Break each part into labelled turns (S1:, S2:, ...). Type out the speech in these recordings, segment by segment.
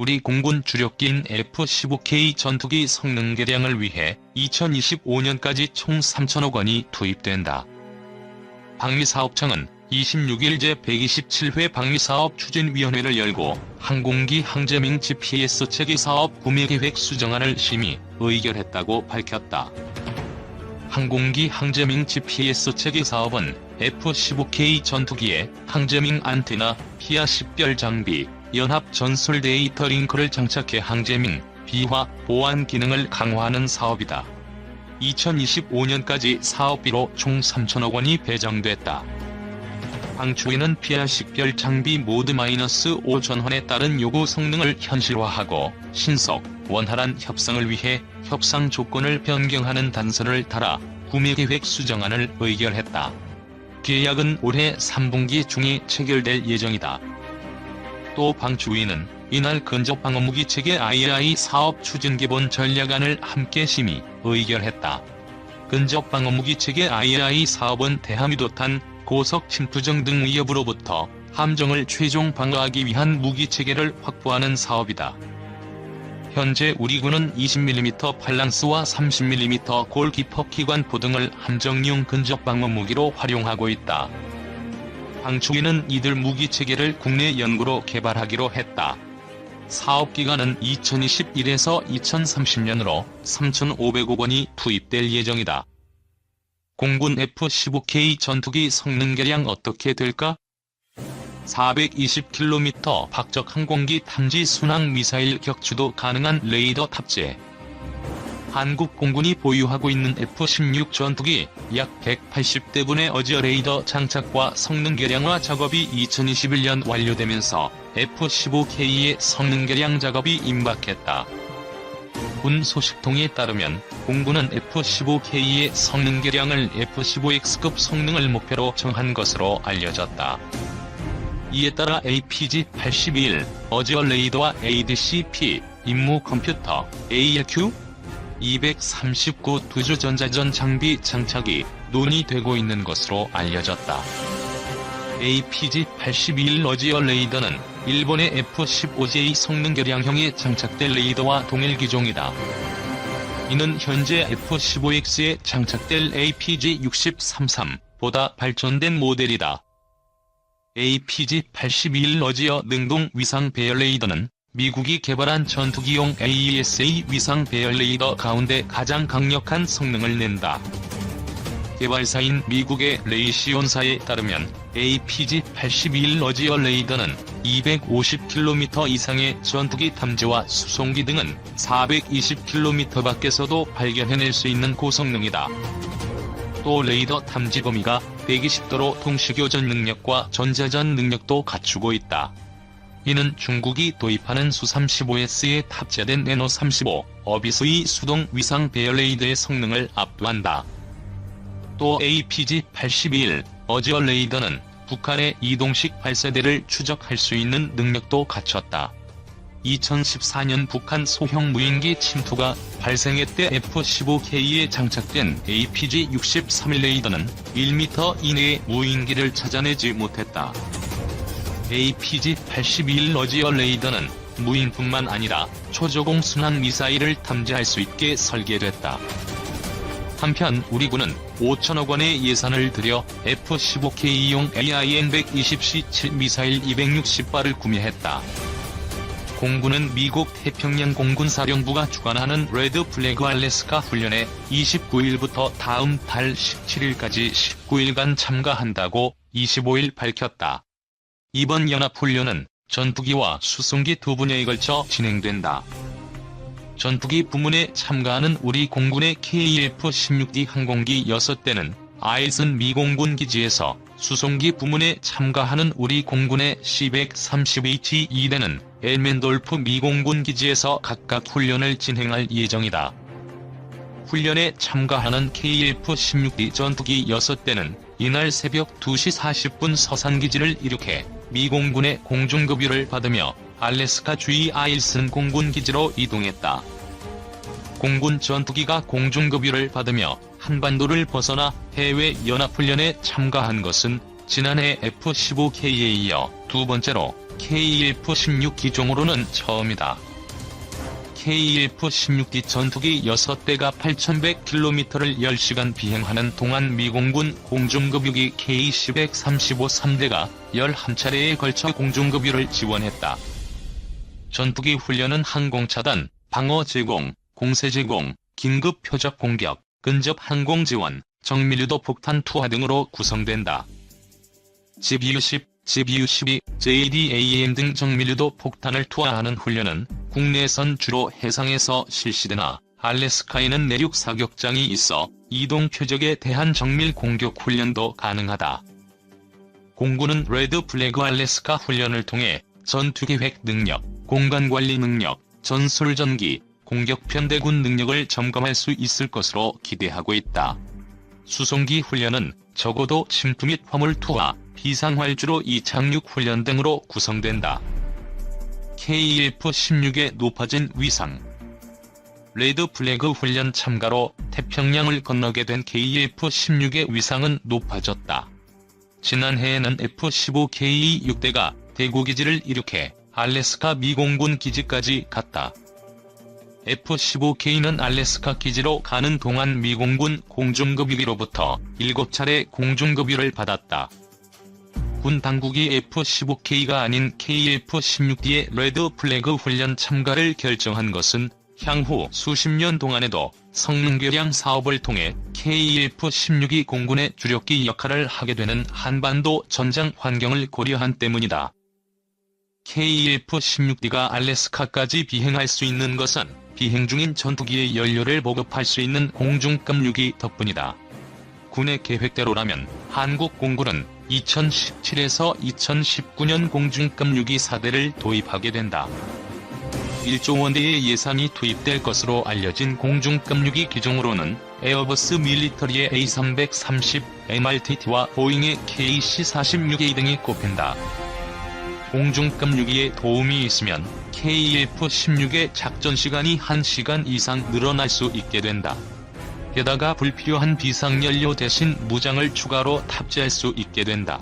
S1: 우리 공군 주력기인 F-15K 전투기 성능 개량을 위해 2025년까지 총 3천억 원이 투입된다. 방위사업청은 26일 제127회 방위사업 추진위원회를 열고 항공기 항제밍 GPS 체계사업 구매계획 수정안을 심의, 의결했다고 밝혔다. 항공기 항제밍 GPS 체계사업은 F-15K 전투기에 항제밍 안테나, 피하 식별 장비, 연합 전술 데이터 링크를 장착해 항제밍, 비화, 보안 기능을 강화하는 사업이다. 2025년까지 사업비로 총 3천억 원이 배정됐다. 방추위는 피하 식별 장비 모드 -5 전환에 따른 요구 성능을 현실화하고 신속, 원활한 협상을 위해 협상 조건을 변경하는 단서를 달아 구매계획 수정안을 의결했다. 계약은 올해 3분기 중에 체결될 예정이다. 또 방추위는 이날 근접방어무기 체계 II 사업 추진기본 전략안을 함께 심의, 의결했다. 근접방어무기 체계 II 사업은 대함유도탄, 고속 침투정 등 위협으로부터 함정을 최종 방어하기 위한 무기체계를 확보하는 사업이다. 현재 우리 군은 20mm 팔랑스와 30mm 골키퍼 기관포 등을 함정용 근접방어무기로 활용하고 있다. 방추위는 이들 무기체계를 국내 연구로 개발하기로 했다. 사업기간은 2021에서 2030년으로 3,500억 원이 투입될 예정이다. 공군 F-15K 전투기 성능 개량 어떻게 될까? 420km 박적 항공기 탐지 순항 미사일 격추도 가능한 레이더 탑재. 한국 공군이 보유하고 있는 F-16 전투기 약 180대분의 어지어 레이더 장착과 성능 개량화 작업이 2021년 완료되면서 F-15K의 성능 개량 작업이 임박했다. 군 소식통에 따르면 공군은 F-15K의 성능 개량을 F-15X급 성능을 목표로 정한 것으로 알려졌다. 이에 따라 APG-82 어지어 레이더와 ADC-P 임무 컴퓨터 ALQ 239 두주 전자전 장비 장착이 논의되고 있는 것으로 알려졌다. APG-82 어지어 레이더는 일본의 F-15J 성능 개량형에 장착될 레이더와 동일 기종이다. 이는 현재 F-15X에 장착될 APG-63보다 발전된 모델이다. APG-82 어지어 능동 위상 배열 레이더는 미국이 개발한 전투기용 AESA 위상 배열 레이더 가운데 가장 강력한 성능을 낸다. 개발사인 미국의 레이시온사에 따르면 APG-82 어지어 레이더는 250km 이상의 전투기 탐지와 수송기 등은 420km 밖에서도 발견해낼 수 있는 고성능이다. 또 레이더 탐지 범위가 120도로 동시교전 능력과 전자전 능력도 갖추고 있다. 이는 중국이 도입하는 수-35S에 탑재된 네노-35 어비스의 수동 위상 배열 레이더의 성능을 압도한다. 또 APG-82 어지어 레이더는 북한의 이동식 발사대를 추적할 수 있는 능력도 갖췄다. 2014년 북한 소형 무인기 침투가 발생했대 F-15K에 장착된 APG-63 레이더는 1m 이내의 무인기를 찾아내지 못했다. APG-82 어지어 레이더는 무인뿐만 아니라 초저공 순항 미사일을 탐지할 수 있게 설계됐다. 한편 우리 군은 5천억 원의 예산을 들여 F-15K용 AIM-120C7 미사일 260발을 구매했다. 공군은 미국 태평양 공군사령부가 주관하는 레드 플래그 알래스카 훈련에 29일부터 다음 달 17일까지 19일간 참가한다고 25일 밝혔다. 이번 연합훈련은 전투기와 수송기 두 분야에 걸쳐 진행된다. 전투기 부문에 참가하는 우리 공군의 KF-16D 항공기 6대는 아일슨 미 공군 기지에서, 수송기 부문에 참가하는 우리 공군의 C-130H 2대는 엘멘돌프 미 공군 기지에서 각각 훈련을 진행할 예정이다. 훈련에 참가하는 KF-16D 전투기 6대는 이날 새벽 2시 40분 서산기지를 이륙해 미 공군의 공중급유를 받으며 알래스카 주의 아일슨 공군 기지로 이동했다. 공군 전투기가 공중급유를 받으며 한반도를 벗어나 해외 연합훈련에 참가한 것은 지난해 F-15K에 이어 두 번째로 KF-16 기종으로는 처음이다. KF-16D 전투기 6대가 8,100km를 10시간 비행하는 동안 미공군 공중급유기 K-10-135 3대가 11차례에 걸쳐 공중급유를 지원했다. 전투기 훈련은 항공차단, 방어 제공, 공세 제공, 긴급 표적 공격, 근접 항공 지원, 정밀유도 폭탄 투하 등으로 구성된다. GBU-10, GBU-12, JDAM 등 정밀유도 폭탄을 투하하는 훈련은 국내선 주로 해상에서 실시되나 알래스카에는 내륙 사격장이 있어 이동 표적에 대한 정밀 공격 훈련도 가능하다. 공군은 레드 플래그 알래스카 훈련을 통해 전투계획 능력, 공간관리 능력, 전술전기, 공격편대군 능력을 점검할 수 있을 것으로 기대하고 있다. 수송기 훈련은 적어도 침투 및 화물 투하, 비상활주로 이착륙 훈련 등으로 구성된다. KF-16의 높아진 위상. 레드 플래그 훈련 참가로 태평양을 건너게 된 KF-16의 위상은 높아졌다. 지난해에는 F-15K 6대가 대구기지를 이륙해 알래스카 미공군 기지까지 갔다. F-15K는 알래스카 기지로 가는 동안 미공군 공중급유기로부터 7차례 공중급유를 받았다. 군 당국이 F-15K가 아닌 KF-16D의 레드 플래그 훈련 참가를 결정한 것은 향후 수십 년 동안에도 성능 개량 사업을 통해 KF-16이 공군의 주력기 역할을 하게 되는 한반도 전장 환경을 고려한 때문이다. KF-16D가 알래스카까지 비행할 수 있는 것은 비행 중인 전투기의 연료를 보급할 수 있는 공중급유기 덕분이다. 군의 계획대로라면 한국 공군은 2017에서 2019년 공중급유기 4대를 도입하게 된다. 1조 원대의 예산이 투입될 것으로 알려진 공중급유기 기종으로는 에어버스 밀리터리의 A330, MRTT와 보잉의 KC-46A 등이 꼽힌다. 공중급유기에 도움이 있으면 KF-16의 작전시간이 1시간 이상 늘어날 수 있게 된다. 게다가 불필요한 비상연료 대신 무장을 추가로 탑재할 수 있게 된다.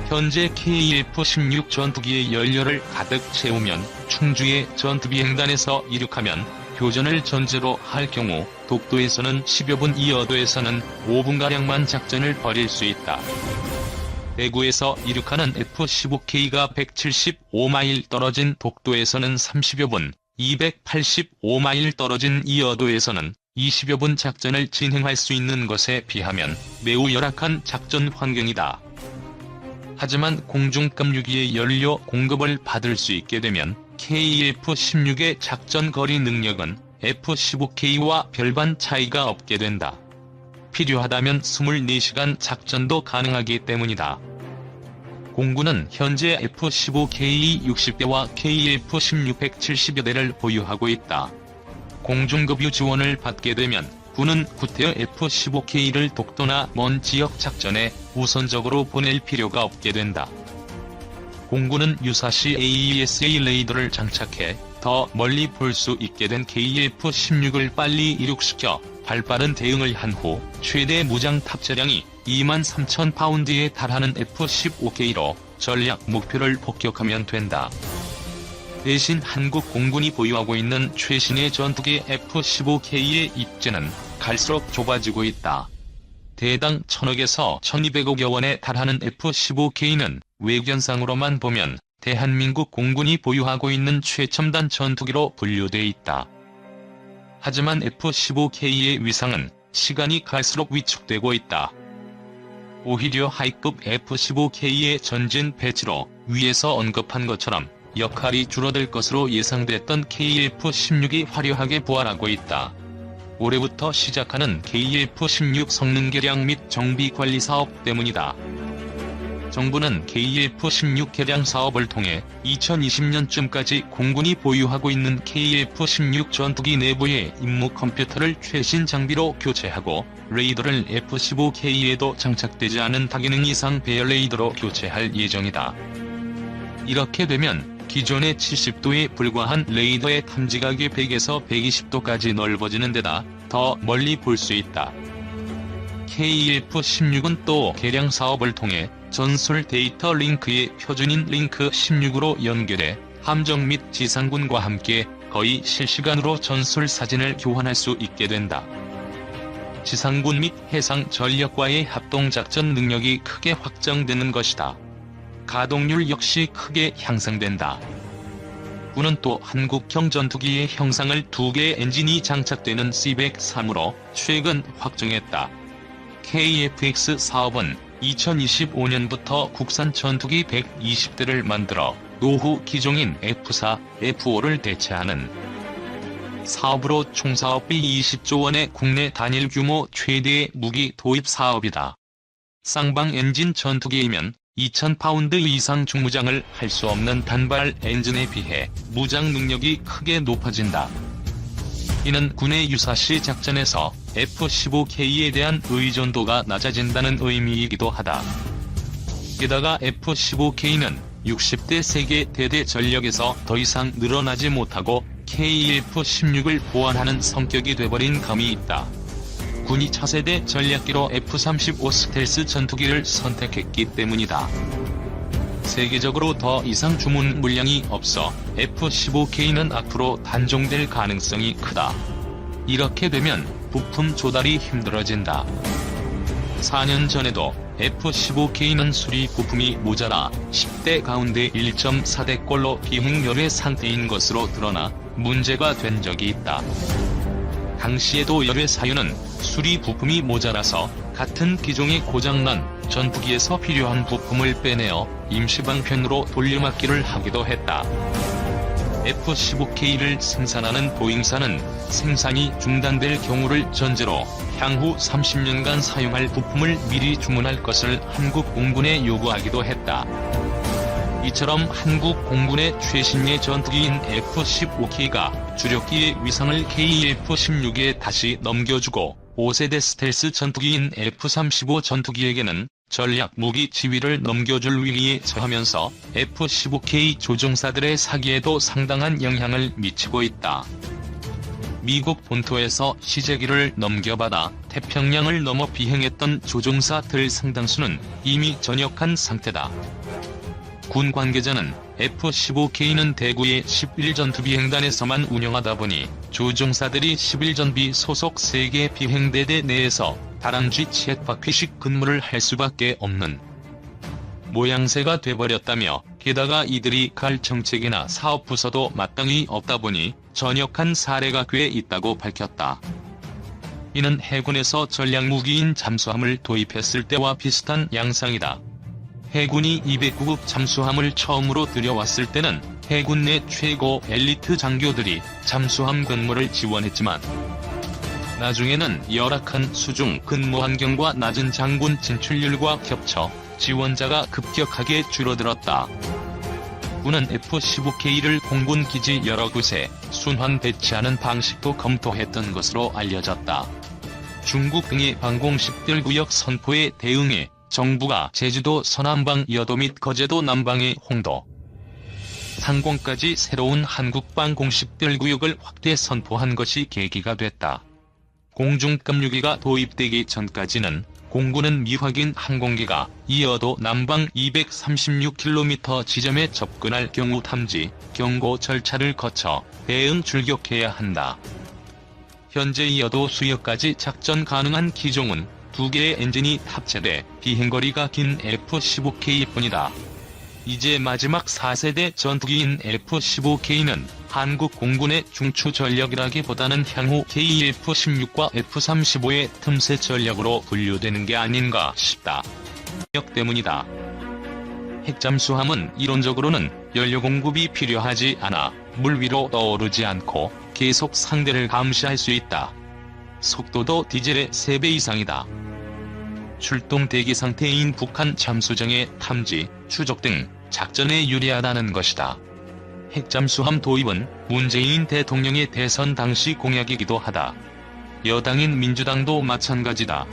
S1: 현재 KF-16 전투기의 연료를 가득 채우면 충주의 전투비행단에서 이륙하면 교전을 전제로 할 경우 독도에서는 10여 분, 이어도에서는 5분가량만 작전을 벌일 수 있다. 대구에서 이륙하는 F-15K가 175마일 떨어진 독도에서는 30여 분, 285마일 떨어진 이어도에서는 20여 분 작전을 진행할 수 있는 것에 비하면 매우 열악한 작전 환경이다. 하지만 공중급유기의 연료 공급을 받을 수 있게 되면 KF-16의 작전 거리 능력은 F-15K와 별반 차이가 없게 된다. 필요하다면 24시간 작전도 가능하기 때문이다. 공군은 현재 F-15K 60대와 KF-16 170여 대를 보유하고 있다. 공중급유 지원을 받게 되면 군은 구태여 F-15K를 독도나 먼 지역 작전에 우선적으로 보낼 필요가 없게 된다. 공군은 유사시 AESA 레이더를 장착해 더 멀리 볼 수 있게 된 KF-16을 빨리 이륙시켜 발빠른 대응을 한 후 최대 무장 탑재량이 23,000파운드에 달하는 F-15K로 전략 목표를 폭격하면 된다. 대신 한국 공군이 보유하고 있는 최신의 전투기 F-15K의 입지는 갈수록 좁아지고 있다. 대당 1,000억에서 1,200억여 원에 달하는 F-15K는 외견상으로만 보면 대한민국 공군이 보유하고 있는 최첨단 전투기로 분류돼 있다. 하지만 F-15K의 위상은 시간이 갈수록 위축되고 있다. 오히려 하이급 F-15K의 전진 배치로 위에서 언급한 것처럼 역할이 줄어들 것으로 예상됐던 KF-16이 화려하게 부활하고 있다. 올해부터 시작하는 KF-16 성능 개량 및 정비 관리 사업 때문이다. 정부는 KF-16 개량 사업을 통해 2020년쯤까지 공군이 보유하고 있는 KF-16 전투기 내부의 임무 컴퓨터를 최신 장비로 교체하고 레이더를 F-15K에도 장착되지 않은 다기능 이상 배열 레이더로 교체할 예정이다. 이렇게 되면 기존의 70도에 불과한 레이더의 탐지각이 100에서 120도까지 넓어지는 데다 더 멀리 볼 수 있다. KF-16은 또 개량 사업을 통해 전술 데이터 링크의 표준인 링크 16으로 연결해 함정 및 지상군과 함께 거의 실시간으로 전술 사진을 교환할 수 있게 된다. 지상군 및 해상 전력과의 합동작전 능력이 크게 확장되는 것이다. 가동률 역시 크게 향상된다. 군은 또 한국형 전투기의 형상을 2개의 엔진이 장착되는 C-103으로 최근 확정했다. KF-X 사업은 2025년부터 국산 전투기 120대를 만들어 노후 기종인 F4, F5를 대체하는 사업으로 총 사업비 20조 원의 국내 단일 규모 최대의 무기 도입 사업이다. 쌍방 엔진 전투기이면 2000파운드 이상 중무장을 할 수 없는 단발 엔진에 비해 무장 능력이 크게 높아진다. 이는 군의 유사시 작전에서 F-15K에 대한 의존도가 낮아진다는 의미이기도 하다. 게다가 F-15K는 60대 세계 대대 전력에서 더 이상 늘어나지 못하고 KF-16을 보완하는 성격이 돼버린 감이 있다. 군이 차세대 전략기로 F-35 스텔스 전투기를 선택했기 때문이다. 세계적으로 더 이상 주문 물량이 없어 F-15K는 앞으로 단종될 가능성이 크다. 이렇게 되면 부품 조달이 힘들어진다. 4년 전에도 F-15K는 수리 부품이 모자라 10대 가운데 1.4대꼴로 비행열애 상태인 것으로 드러나 문제가 된 적이 있다. 당시에도 열애 사유는 수리 부품이 모자라서 같은 기종의 고장난 전투기에서 필요한 부품을 빼내어 임시방편으로 돌려막기를 하기도 했다. F-15K를 생산하는 보잉사는 생산이 중단될 경우를 전제로 향후 30년간 사용할 부품을 미리 주문할 것을 한국 공군에 요구하기도 했다. 이처럼 한국 공군의 최신의 전투기인 F-15K가 주력기의 위상을 KF-16에 다시 넘겨주고 5세대 스텔스 전투기인 F-35 전투기에게는 전략 무기 지휘를 넘겨줄 위기에 처하면서 F-15K 조종사들의 사기에도 상당한 영향을 미치고 있다. 미국 본토에서 시제기를 넘겨받아 태평양을 넘어 비행했던 조종사들 상당수는 이미 전역한 상태다. 군 관계자는 F-15K는 대구의 11전투비행단에서만 운영하다 보니 조종사들이 11전비 소속 세계 비행대대 내에서 다람쥐 쳇바퀴식 근무를 할 수밖에 없는 모양새가 돼버렸다며 게다가 이들이 갈 정책이나 사업 부서도 마땅히 없다 보니 전역한 사례가 꽤 있다고 밝혔다. 이는 해군에서 전략무기인 잠수함을 도입했을 때와 비슷한 양상이다. 해군이 209급 잠수함을 처음으로 들여왔을 때는 해군 내 최고 엘리트 장교들이 잠수함 근무를 지원했지만 나중에는 열악한 수중 근무 환경과 낮은 장군 진출률과 겹쳐 지원자가 급격하게 줄어들었다. 군은 F-15K를 공군 기지 여러 곳에 순환 배치하는 방식도 검토했던 것으로 알려졌다. 중국 등의 방공식별 구역 선포에 대응해 정부가 제주도 서남방 여도 및 거제도 남방의 홍도, 상공까지 새로운 한국방 공식별 구역을 확대 선포한 것이 계기가 됐다. 공중급류기가 도입되기 전까지는 공군은 미확인 항공기가 이 여도 남방 236km 지점에 접근할 경우 탐지, 경고 절차를 거쳐 대응 출격해야 한다. 현재 이 여도 수역까지 작전 가능한 기종은 2개의 엔진이 탑재돼 비행거리가 긴 F-15K뿐이다. 이제 마지막 4세대 전투기인 F-15K는 한국 공군의 중추 전력이라기보다는 향후 KF-16과 F-35의 틈새 전력으로 분류되는 게 아닌가 싶다. 역 때문이다. 핵잠수함은 이론적으로는 연료 공급이 필요하지 않아 물 위로 떠오르지 않고 계속 상대를 감시할 수 있다. 속도도 디젤의 3배 이상이다. 출동 대기 상태인 북한 잠수정의 탐지, 추적 등 작전에 유리하다는 것이다. 핵잠수함 도입은 문재인 대통령의 대선 당시 공약이기도 하다. 여당인 민주당도 마찬가지다.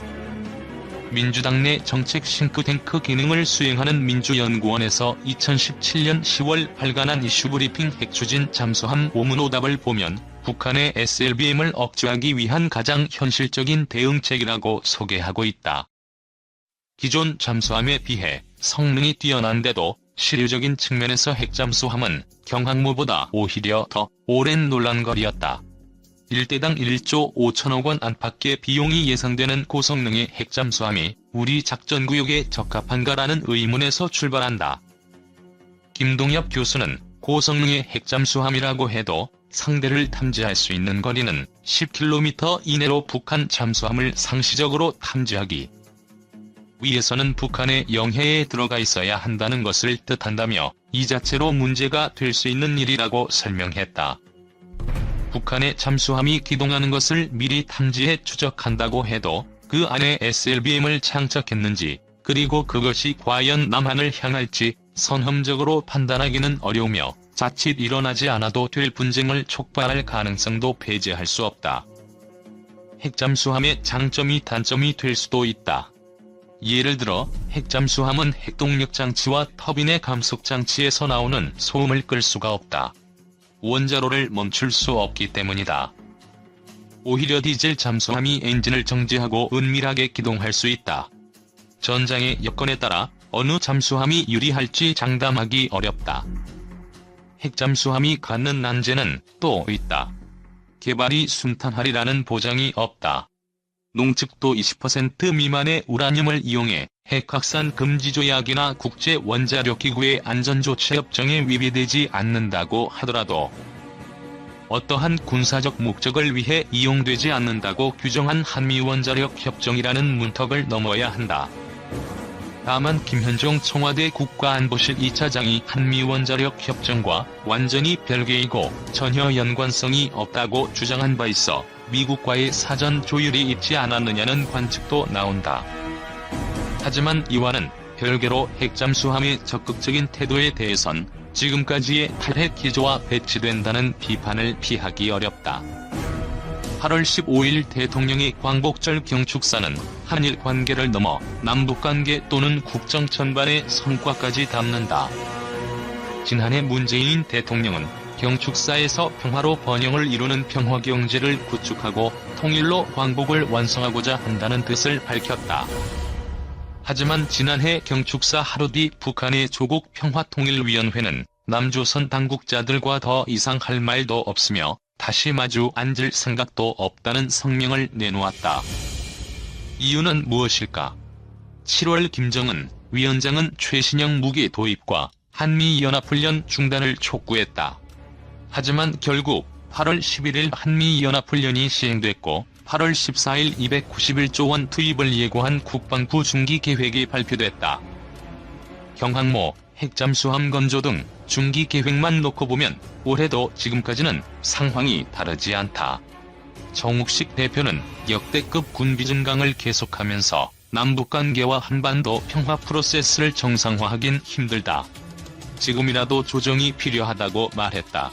S1: 민주당 내 정책 싱크탱크 기능을 수행하는 민주연구원에서 2017년 10월 발간한 이슈 브리핑 핵추진 잠수함 오문오답을 보면 북한의 SLBM을 억제하기 위한 가장 현실적인 대응책이라고 소개하고 있다. 기존 잠수함에 비해 성능이 뛰어난데도 실효적인 측면에서 핵잠수함은 경항모보다 오히려 더 오랜 논란거리였다. 1대당 1조 5천억 원 안팎의 비용이 예상되는 고성능의 핵잠수함이 우리 작전구역에 적합한가라는 의문에서 출발한다. 김동엽 교수는 고성능의 핵잠수함이라고 해도 상대를 탐지할 수 있는 거리는 10km 이내로 북한 잠수함을 상시적으로 탐지하기 위해서는 북한의 영해에 들어가 있어야 한다는 것을 뜻한다며 이 자체로 문제가 될 수 있는 일이라고 설명했다. 북한의 잠수함이 기동하는 것을 미리 탐지해 추적한다고 해도 그 안에 SLBM을 장착했는지 그리고 그것이 과연 남한을 향할지 선험적으로 판단하기는 어려우며 자칫 일어나지 않아도 될 분쟁을 촉발할 가능성도 배제할 수 없다. 핵잠수함의 장점이 단점이 될 수도 있다. 예를 들어 핵잠수함은 핵동력 장치와 터빈의 감속 장치에서 나오는 소음을 끌 수가 없다. 원자로를 멈출 수 없기 때문이다. 오히려 디젤 잠수함이 엔진을 정지하고 은밀하게 기동할 수 있다. 전장의 여건에 따라 어느 잠수함이 유리할지 장담하기 어렵다. 핵잠수함이 갖는 난제는 또 있다. 개발이 순탄하리라는 보장이 없다. 농축도 20% 미만의 우라늄을 이용해 핵 확산 금지 조약이나 국제 원자력 기구의 안전조치 협정에 위배되지 않는다고 하더라도 어떠한 군사적 목적을 위해 이용되지 않는다고 규정한 한미원자력 협정이라는 문턱을 넘어야 한다. 다만 김현종 청와대 국가안보실 2차장이 한미원자력 협정과 완전히 별개이고 전혀 연관성이 없다고 주장한 바 있어 미국과의 사전 조율이 있지 않았느냐는 관측도 나온다. 하지만 이와는 별개로 핵잠수함의 적극적인 태도에 대해선 지금까지의 탈핵 기조와 배치된다는 비판을 피하기 어렵다. 8월 15일 대통령의 광복절 경축사는 한일 관계를 넘어 남북관계 또는 국정 전반의 성과까지 담는다. 지난해 문재인 대통령은 경축사에서 평화로 번영을 이루는 평화경제를 구축하고 통일로 광복을 완성하고자 한다는 뜻을 밝혔다. 하지만 지난해 경축사 하루 뒤 북한의 조국 평화통일위원회는 남조선 당국자들과 더 이상 할 말도 없으며 다시 마주 앉을 생각도 없다는 성명을 내놓았다. 이유는 무엇일까? 7월 김정은 위원장은 최신형 무기 도입과 한미연합훈련 중단을 촉구했다. 하지만 결국 8월 11일 한미연합훈련이 시행됐고 8월 14일 291조 원 투입을 예고한 국방부 중기 계획이 발표됐다. 경항모, 핵잠수함 건조 등 중기 계획만 놓고 보면 올해도 지금까지는 상황이 다르지 않다. 정욱식 대표는 역대급 군비 증강을 계속하면서 남북관계와 한반도 평화 프로세스를 정상화하긴 힘들다. 지금이라도 조정이 필요하다고 말했다.